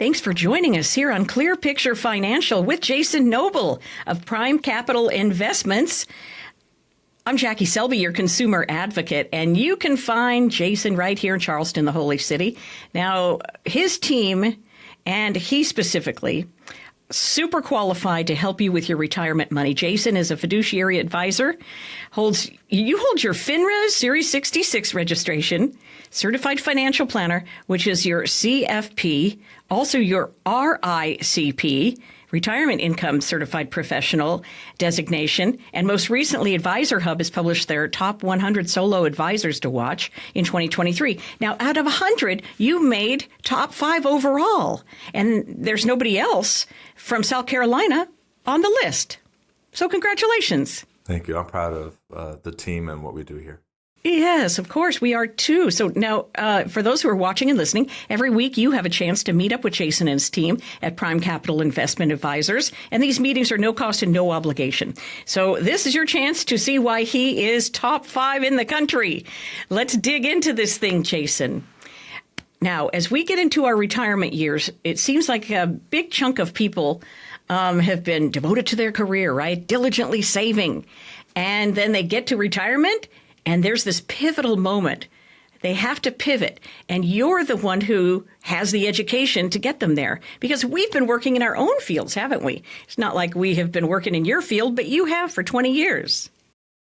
Thanks for joining us here on Clear Picture Financial with Jason Noble of Prime Capital Investments. I'm Jackie Selby, your consumer advocate, and you can find Jason right here in Charleston, the Holy City. Now, his team, and he specifically, super qualified to help you with your retirement money. Jason is a fiduciary advisor. You hold your FINRA Series 66 registration, certified financial planner, which is your CFP, also your RICP, retirement income certified professional designation. And most recently, Advisor Hub has published their top 100 solo advisors to watch in 2023. Now, out of 100, you made top 5 overall. And there's nobody else from South Carolina on the list. So congratulations. Thank you. I'm proud of the team and what we do here. Yes, of course, we are too. So now, for those who are watching and listening, every week you have a chance to meet up with Jason and his team at Prime Capital Investment Advisors. And these meetings are no cost and no obligation. So this is your chance to see why he is top 5 in the country. Let's dig into this thing, Jason. Now, as we get into our retirement years, it seems like a big chunk of people have been devoted to their career, right? Diligently saving. And then they get to retirement, and there's this pivotal moment. They have to pivot, and you're the one who has the education to get them there. Because we've been working in our own fields, haven't we? It's not like we have been working in your field, but you have for 20 years.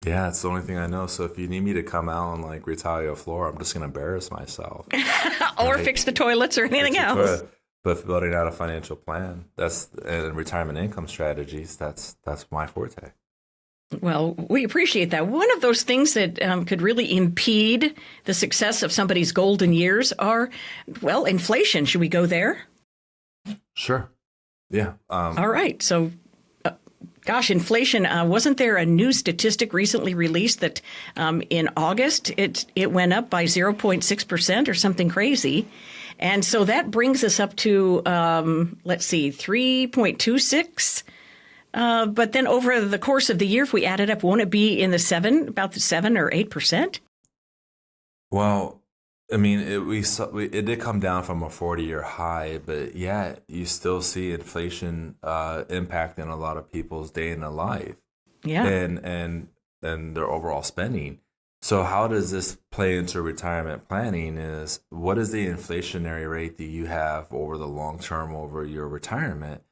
Yeah, it's the only thing I know. So if you need me to come out and retile a floor, I'm just going to embarrass myself. Or fix the toilets or anything else. But building out a financial plan, and retirement income strategies, that's my forte. Well, we appreciate that. One of those things that could really impede the success of somebody's golden years are, well, inflation. Should we go there? Sure. Yeah. All right. So, inflation. Wasn't there a new statistic recently released that in August it went up by 0.6% or something crazy? And so that brings us up to, 3.26%. But then over the course of the year, if we add it up, won't it be in about the 7 or 8%? Well, I mean, it did come down from a 40-year high, but yeah, you still see inflation impacting a lot of people's day in their life, and their overall spending. So how does this play into retirement planning? Is what is the inflationary rate that you have over the long term over your retirement?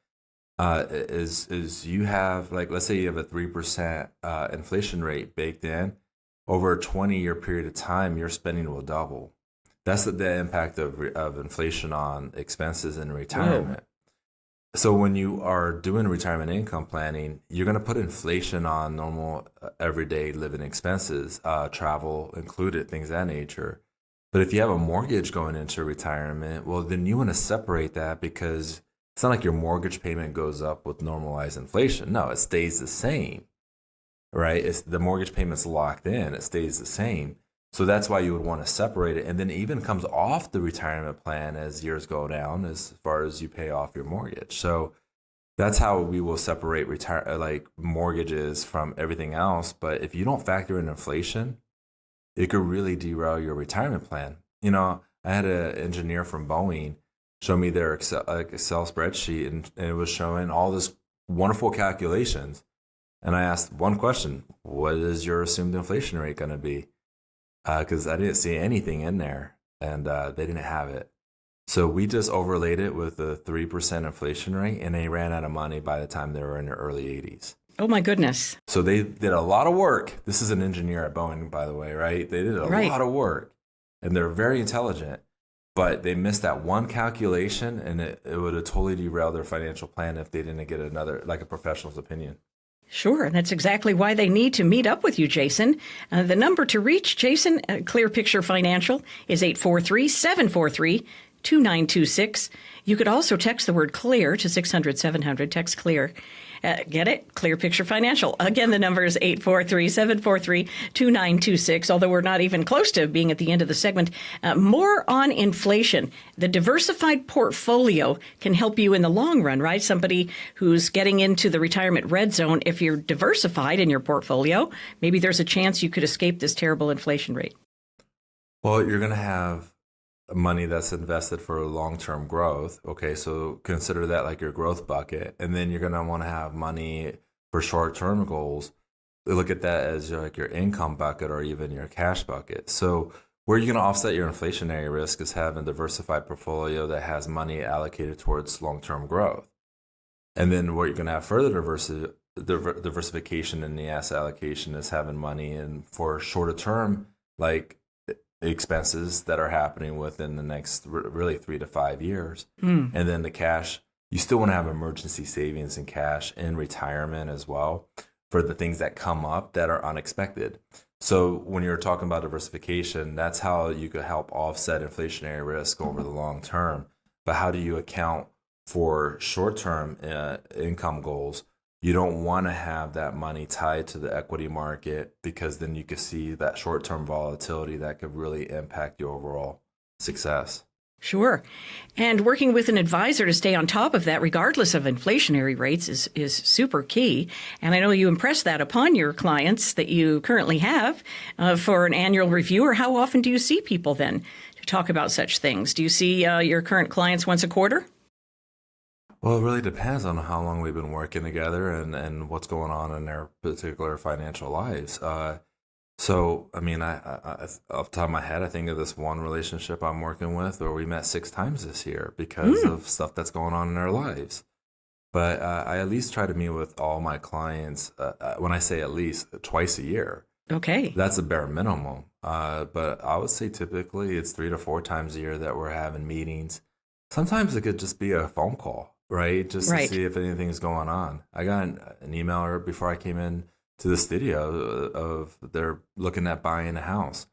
Is you have, let's say you have a 3% inflation rate baked in, over a 20-year period of time, your spending will double. That's the impact of inflation on expenses in retirement. Whoa. So when you are doing retirement income planning, you're going to put inflation on normal everyday living expenses, travel included, things of that nature. But if you have a mortgage going into retirement, well, then you want to separate that, because it's not like your mortgage payment goes up with normalized inflation. No, it stays the same, right? The mortgage payment's locked in. It stays the same. So that's why you would want to separate it. And then it even comes off the retirement plan as years go down, as far as you pay off your mortgage. So that's how we will separate mortgages from everything else. But if you don't factor in inflation, it could really derail your retirement plan. You know, I had an engineer from Boeing show me their Excel spreadsheet, and it was showing all this wonderful calculations. And I asked one question: what is your assumed inflation rate going to be? Because I didn't see anything in there, and they didn't have it. So we just overlaid it with a 3% inflation rate, and they ran out of money by the time they were in their early 80s. Oh, my goodness. So they did a lot of work. This is an engineer at Boeing, by the way, right? They did a lot of work, and they're very intelligent. But they missed that one calculation, and it would have totally derailed their financial plan if they didn't get another, a professional's opinion. Sure, and that's exactly why they need to meet up with you, Jason. The number to reach Jason, Clear Picture Financial, is 843-743-2926. You could also text the word CLEAR to 600-700, text CLEAR. Get it? Clear Picture Financial. Again, the number is 843-743-2926, although we're not even close to being at the end of the segment. More on inflation. The diversified portfolio can help you in the long run, right? Somebody who's getting into the retirement red zone, if you're diversified in your portfolio, maybe there's a chance you could escape this terrible inflation rate. Well, you're going to have money that's invested for long-term growth. Okay, so consider that like your growth bucket, and then you're going to want to have money for short-term goals. Look at that as like your income bucket or even your cash bucket. So where you're going to offset your inflationary risk is having a diversified portfolio that has money allocated towards long-term growth. And then where you're going to have further diversification in the asset allocation is having money in for shorter term, like expenses that are happening within the next really 3 to 5 years. And then the cash, you still want to have emergency savings and cash in retirement as well for the things that come up that are unexpected. So when you're talking about diversification, that's how you could help offset inflationary risk over the long term. But how do you account for short-term income goals? You don't want to have that money tied to the equity market, because then you could see that short-term volatility that could really impact your overall success. Sure. And working with an advisor to stay on top of that, regardless of inflationary rates, is super key. And I know you impress that upon your clients that you currently have for an annual review. Or how often do you see people then to talk about such things? Do you see your current clients once a quarter? Well, it really depends on how long we've been working together and what's going on in their particular financial lives. So, I mean, I off the top of my head, I think of this one relationship I'm working with where we met 6 times this year because of stuff that's going on in their lives. But I at least try to meet with all my clients, when I say at least, twice a year. Okay. That's a bare minimum. But I would say typically it's 3 to 4 times a year that we're having meetings. Sometimes it could just be a phone call, right? Just to see if anything's going on. I got an email before I came in to the studio of they're looking at buying a house,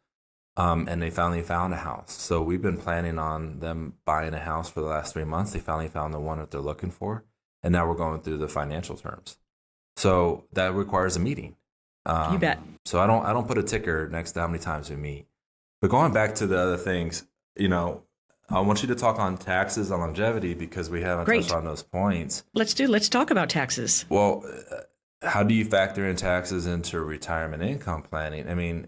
and they finally found a house. So we've been planning on them buying a house for the last 3 months. They finally found the one that they're looking for, and now we're going through the financial terms. So that requires a meeting. You bet. So I don't put a ticker next to how many times we meet. But going back to the other things, I want you to talk on taxes and longevity because we haven't touched on those points. Let's talk about taxes. Well, how do you factor in taxes into retirement income planning? I mean,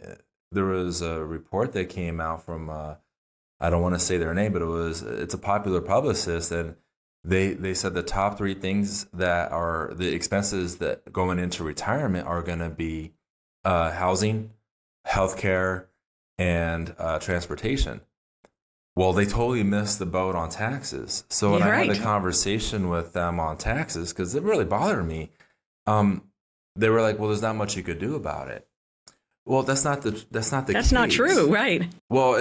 there was a report that came out from, I don't want to say their name, but it's a popular publicist, and they said the top 3 things that are the expenses that going into retirement are going to be housing, healthcare, and transportation. Well, they totally missed the boat on taxes. So when I had a conversation with them on taxes, because it really bothered me, they were like, "Well, there's not much you could do about it." Well, that's not the case. Not true, right? Well,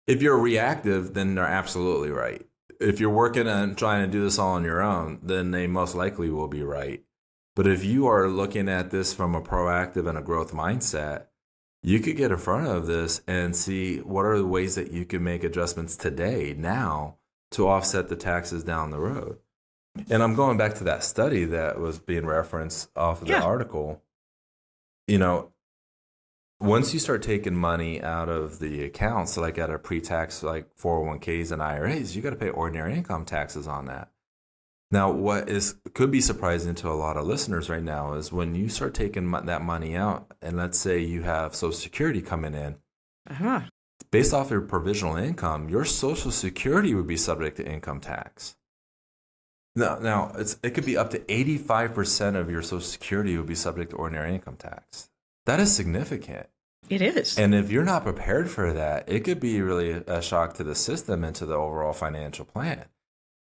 if you're reactive, then they're absolutely right. If you're working and trying to do this all on your own, then they most likely will be right. But if you are looking at this from a proactive and a growth mindset, you could get in front of this and see what are the ways that you can make adjustments today, now, to offset the taxes down the road. And I'm going back to that study that was being referenced off of the article. Once you start taking money out of the accounts, like at a pre-tax, like 401ks and IRAs, you got to pay ordinary income taxes on that. Now, what could be surprising to a lot of listeners right now is when you start taking that money out, and let's say you have Social Security coming in, based off your provisional income, your Social Security would be subject to income tax. Now it could be up to 85% of your Social Security would be subject to ordinary income tax. That is significant. It is. And if you're not prepared for that, it could be really a shock to the system and to the overall financial plan.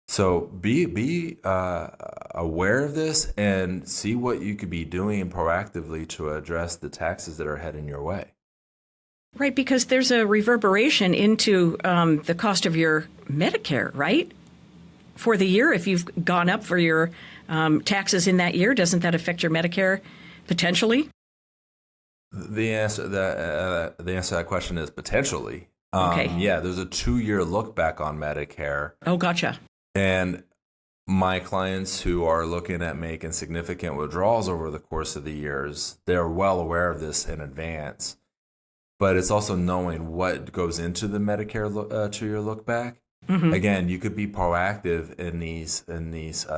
So be aware of this and see what you could be doing proactively to address the taxes that are heading your way. Right, because there's a reverberation into the cost of your Medicare, right? For the year, if you've gone up for your taxes in that year, doesn't that affect your Medicare potentially? The answer to that question is potentially. Okay. Yeah, there's a 2-year look back on Medicare. Oh, gotcha. And my clients who are looking at making significant withdrawals over the course of the years, they're well aware of this in advance. But it's also knowing what goes into the Medicare 2-year look back. Mm-hmm. Again, you could be proactive in these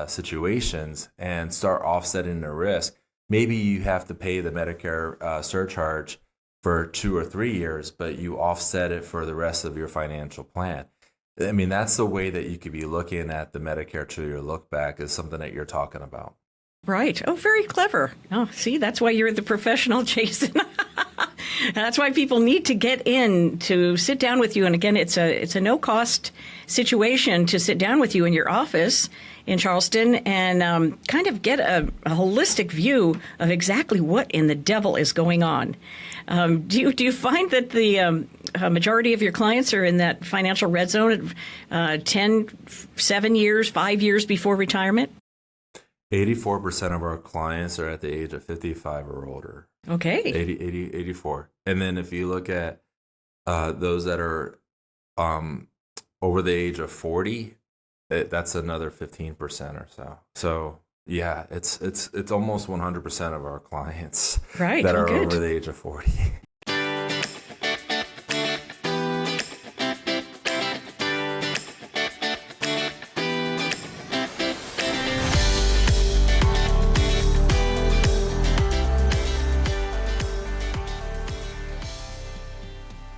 situations and start offsetting the risk. Maybe you have to pay the Medicare surcharge for 2 or 3 years, but you offset it for the rest of your financial plan. I mean, that's the way that you could be looking at the Medicare 2-year look back, is something that you're talking about. Right. Oh, very clever. Oh, see, that's why you're the professional, Jason. That's why people need to get in to sit down with you. And again, it's a no cost situation to sit down with you in your office in Charleston and kind of get a holistic view of exactly what in the devil is going on. Do you find that the majority of your clients are in that financial red zone at 10, 7 years, 5 years before retirement? 84% of our clients are at the age of 55 or older. Okay. 84. And then if you look at those that are over the age of 40, that's another 15% or so. So yeah, it's almost 100% of our clients Right. that are good. over the age of 40.